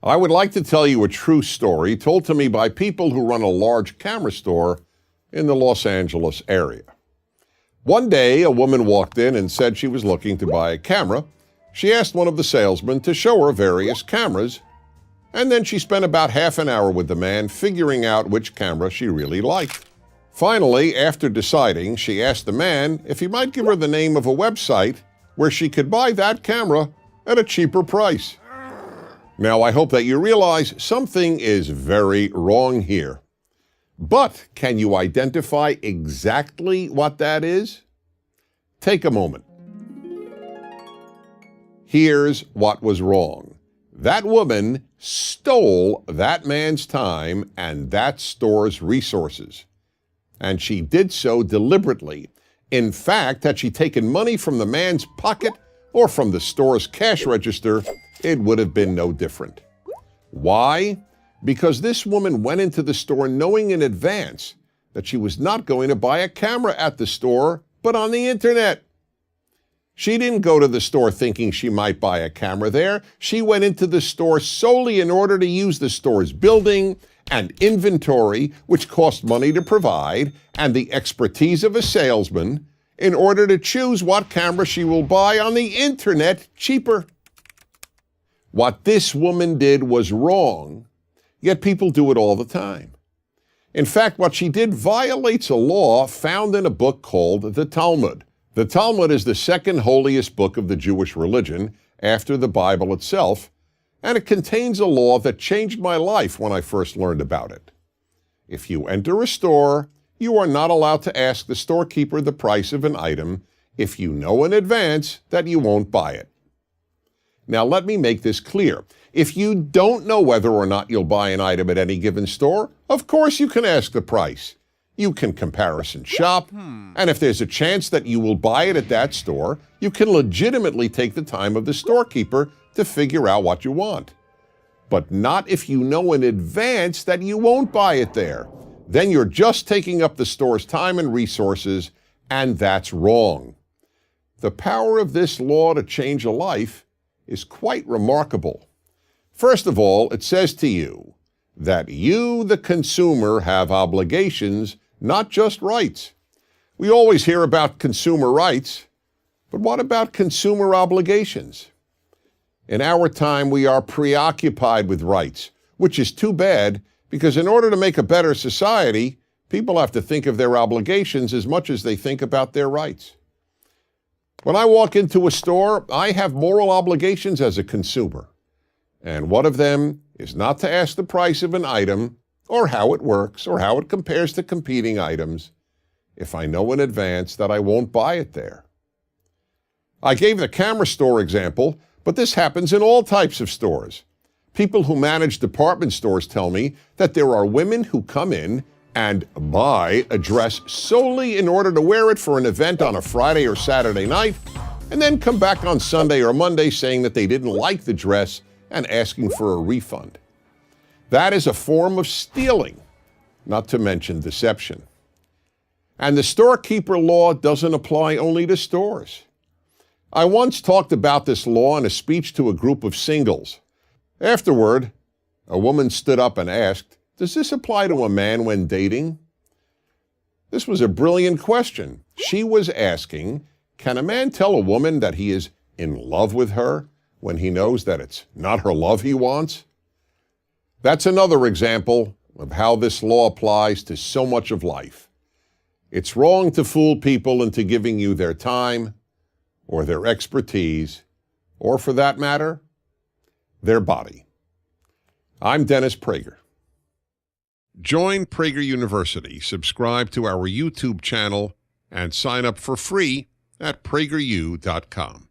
I would like to tell you a true story told to me by people who run a large camera store in the Los Angeles area. One day, a woman walked in and said she was looking to buy a camera. She asked one of the salesmen to show her various cameras, and then she spent about half an hour with the man figuring out which camera she really liked. Finally, after deciding, she asked the man if he might give her the name of a website where she could buy that camera at a cheaper price. Now, I hope that you realize something is very wrong here. But can you identify exactly what that is? Take a moment. Here's what was wrong. That woman stole that man's time and that store's resources. And she did so deliberately. In fact, had she taken money from the man's pocket or from the store's cash register, it would have been no different. Why? Because this woman went into the store knowing in advance that she was not going to buy a camera at the store, but on the internet. She didn't go to the store thinking she might buy a camera there. She went into the store solely in order to use the store's building and inventory, which cost money to provide, and the expertise of a salesman in order to choose what camera she will buy on the internet cheaper. What this woman did was wrong, yet people do it all the time. In fact, what she did violates a law found in a book called the Talmud. The Talmud is the second holiest book of the Jewish religion after the Bible itself, and it contains a law that changed my life when I first learned about it. If you enter a store, you are not allowed to ask the storekeeper the price of an item if you know in advance that you won't buy it. Now, let me make this clear. If you don't know whether or not you'll buy an item at any given store, of course you can ask the price. You can comparison shop, and if there's a chance that you will buy it at that store, you can legitimately take the time of the storekeeper to figure out what you want. But not if you know in advance that you won't buy it there. Then you're just taking up the store's time and resources, and that's wrong. The power of this law to change a life is quite remarkable. First of all, it says to you that you, the consumer, have obligations, not just rights. We always hear about consumer rights, but what about consumer obligations? In our time, we are preoccupied with rights, which is too bad because in order to make a better society, people have to think of their obligations as much as they think about their rights. When I walk into a store, I have moral obligations as a consumer. And one of them is not to ask the price of an item or how it works or how it compares to competing items if I know in advance that I won't buy it there. I gave the camera store example, but this happens in all types of stores. People who manage department stores tell me that there are women who come in and buy a dress solely in order to wear it for an event on a Friday or Saturday night, and then come back on Sunday or Monday saying that they didn't like the dress and asking for a refund. That is a form of stealing, not to mention deception. And the storekeeper law doesn't apply only to stores. I once talked about this law in a speech to a group of singles. Afterward, a woman stood up and asked, "Does this apply to a man when dating?" This was a brilliant question. She was asking, can a man tell a woman that he is in love with her when he knows that it's not her love he wants? That's another example of how this law applies to so much of life. It's wrong to fool people into giving you their time or their expertise, or for that matter, their body. I'm Dennis Prager. Join Prager University, subscribe to our YouTube channel, and sign up for free at prageru.com.